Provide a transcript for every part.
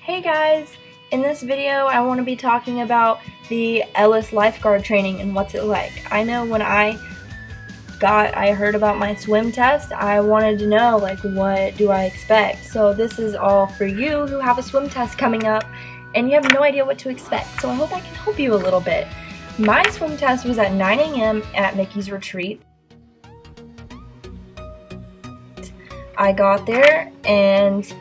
Hey guys! In this video I want to be talking about the Ellis Lifeguard training and what's it like. I know when I heard about my swim test, I wanted to know what do I expect. So this is all for you who have a swim test coming up and you have no idea what to expect. So I hope I can help you a little bit. My swim test was at 9 a.m. at Mickey's Retreat. I got there and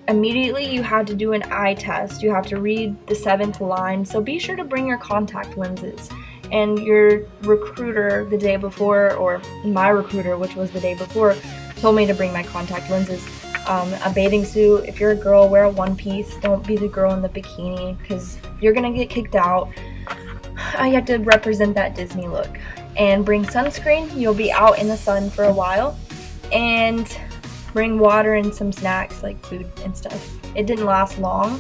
immediately you had to do an eye test. You have to read the 7th line, so be sure to bring your contact lenses. And your recruiter the day before, or my recruiter, which was the day before, told me to bring my contact lenses. A bathing suit. If you're a girl, wear a one-piece. Don't be the girl in the bikini because you're gonna get kicked out. You have to represent that Disney look. And bring sunscreen. You'll be out in the sun for a while. And bring water and some snacks like food and stuff. It didn't last long,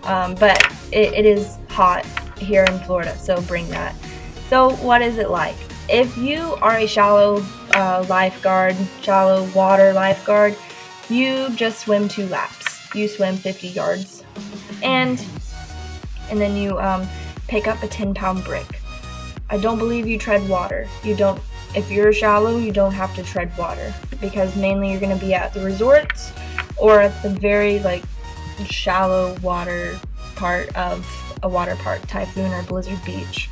but it is hot here in Florida, so bring that. So what is it like? If you are a shallow lifeguard, shallow water lifeguard, you just swim 2 laps. You swim 50 yards, and then you pick up a 10-pound brick. I don't believe you tread water. If you're shallow, you don't have to tread water because mainly you're going to be at the resorts or at the very shallow water part of a water park, Typhoon or Blizzard Beach.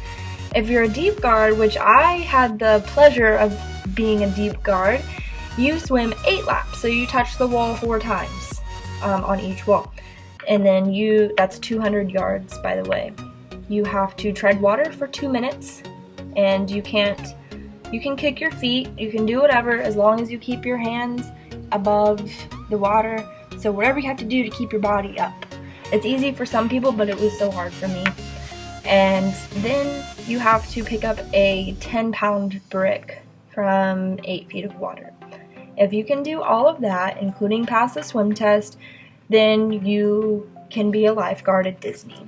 If you're a deep guard, which I had the pleasure of being a deep guard, you swim 8 laps. So you touch the wall 4 times on each wall. And then that's 200 yards, by the way. You have to tread water for 2 minutes, and you can kick your feet, you can do whatever as long as you keep your hands above the water. So whatever you have to do to keep your body up. It's easy for some people, but it was so hard for me. And then you have to pick up a 10-pound brick from 8 feet of water. If you can do all of that, including pass the swim test, then you can be a lifeguard at Disney.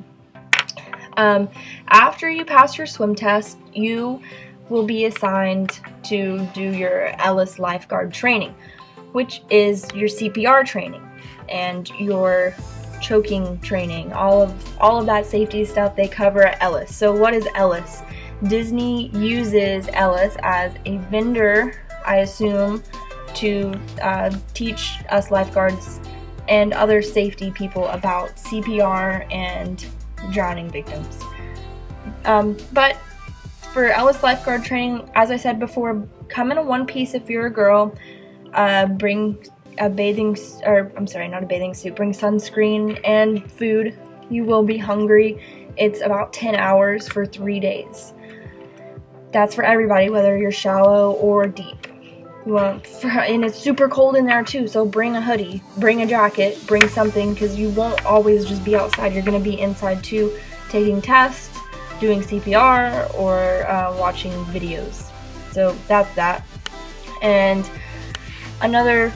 After you pass your swim test, you will be assigned to do your Ellis Lifeguard training, which is your CPR training and your choking training. All of that safety stuff they cover at Ellis. So what is Ellis? Disney uses Ellis as a vendor, I assume, to teach us lifeguards and other safety people about CPR and drowning victims. But for Ellis Lifeguard training, as I said before, come in a one-piece if you're a girl. Bring a bring sunscreen and food. You will be hungry. It's about 10 hours for 3 days. That's for everybody, whether you're shallow or deep. And it's super cold in there too, so bring a hoodie, bring a jacket, bring something, because you won't always just be outside. You're going to be inside too, taking tests, doing CPR, or watching videos. So that's that. And another,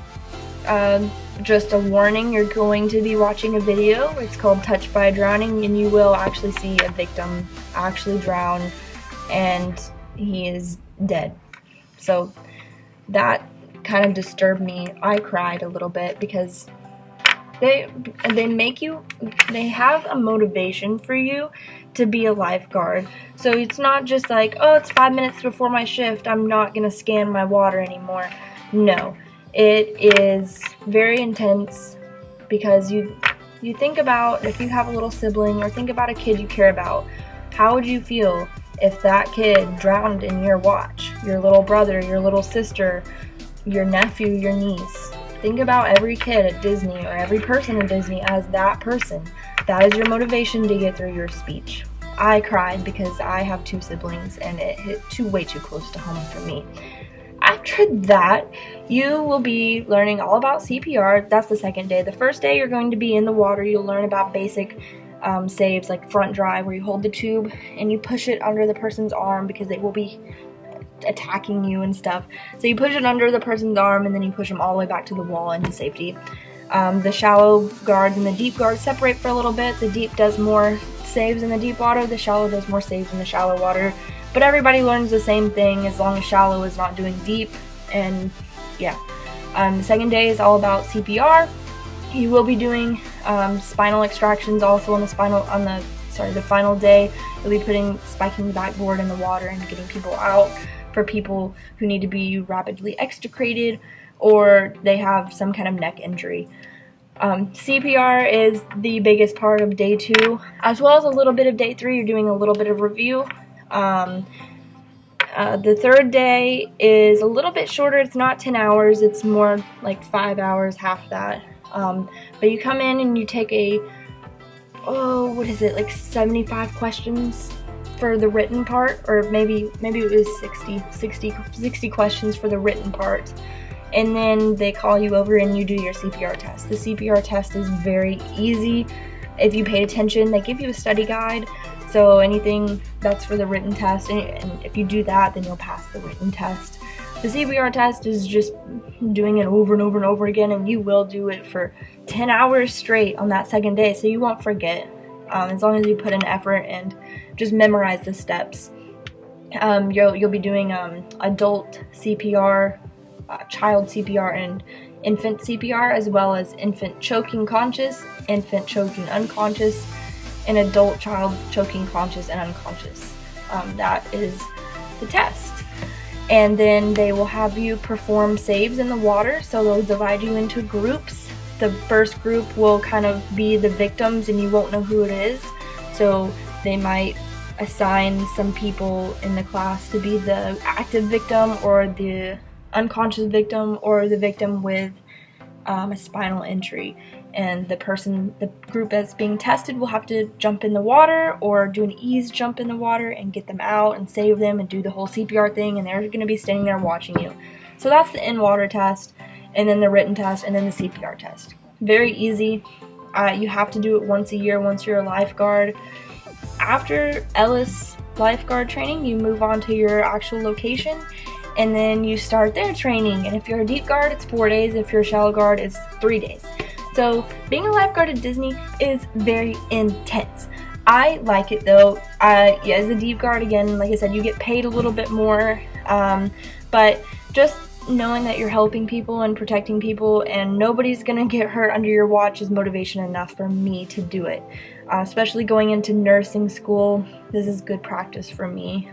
just a warning, you're going to be watching a video. It's called Touched by Drowning, and you will actually see a victim actually drown, and he is dead. So that kind of disturbed me. I cried a little bit because they have a motivation for you to be a lifeguard. So it's not just like, oh, it's 5 minutes before my shift, I'm not gonna scan my water anymore. No, it is very intense because you think about if you have a little sibling or think about a kid you care about. How would you feel if that kid drowned in your watch? Your little brother, your little sister, your nephew, your niece. Think about every kid at Disney or every person at Disney as that person. That is your motivation to get through your speech. I cried because I have 2 siblings and it hit way too close to home for me. After that, you will be learning all about CPR. That's the 2nd day. The 1st day you're going to be in the water. You'll learn about basic saves like front dry, where you hold the tube and you push it under the person's arm because they will be attacking you and stuff. So you push it under the person's arm and then you push them all the way back to the wall into safety. The shallow guards and the deep guards separate for a little bit. The deep does more saves in the deep water. The shallow does more saves in the shallow water. But everybody learns the same thing as long as shallow is not doing deep. And yeah. The 2nd day is all about CPR. You will be doing Spinal extractions also on the final day. You'll be spiking the backboard in the water and getting people out for people who need to be rapidly extricated or they have some kind of neck injury. CPR is the biggest part of day 2, as well as a little bit of day 3. You're doing a little bit of review. The 3rd day is a little bit shorter. It's not 10 hours. It's more like 5 hours, half that. But you come in and you take like 75 questions for the written part, or maybe it was 60 questions for the written part. And then they call you over and you do your CPR test. The CPR test is very easy. If you paid attention, they give you a study guide. So anything that's for the written test, and if you do that, then you'll pass the written test. The CPR test is just doing it over and over and over again, and you will do it for 10 hours straight on that 2nd day, so you won't forget, as long as you put in effort and just memorize the steps. You'll be doing adult CPR, child CPR, and infant CPR, as well as infant choking conscious, infant choking unconscious, and adult child choking conscious and unconscious. That is the test. And then they will have you perform saves in the water, so they'll divide you into groups. The first group will kind of be the victims and you won't know who it is, so they might assign some people in the class to be the active victim or the unconscious victim or the victim with a spinal injury, and the group that's being tested will have to jump in the water or do an ease jump in the water and get them out and save them and do the whole CPR thing, and they're going to be standing there watching you. So that's the in-water test, and then the written test, and then the CPR test. Very easy. You have to do it once a year once you're a lifeguard. After Ellis lifeguard training, you move on to your actual location, and then you start their training. And if you're a deep guard, it's 4 days. If you're a shallow guard, it's 3 days. So being a lifeguard at Disney is very intense. I like it though. As a deep guard, again, like I said, you get paid a little bit more, but just knowing that you're helping people and protecting people and nobody's gonna get hurt under your watch is motivation enough for me to do it. Especially going into nursing school, this is good practice for me.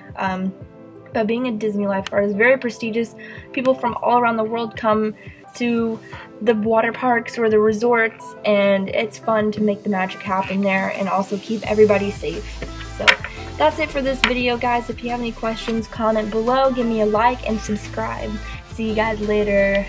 But being a Disney lifeguard is very prestigious. People from all around the world come to the water parks or the resorts, and it's fun to make the magic happen there and also keep everybody safe. So that's it for this video, guys. If you have any questions, comment below, give me a like, and subscribe. See you guys later.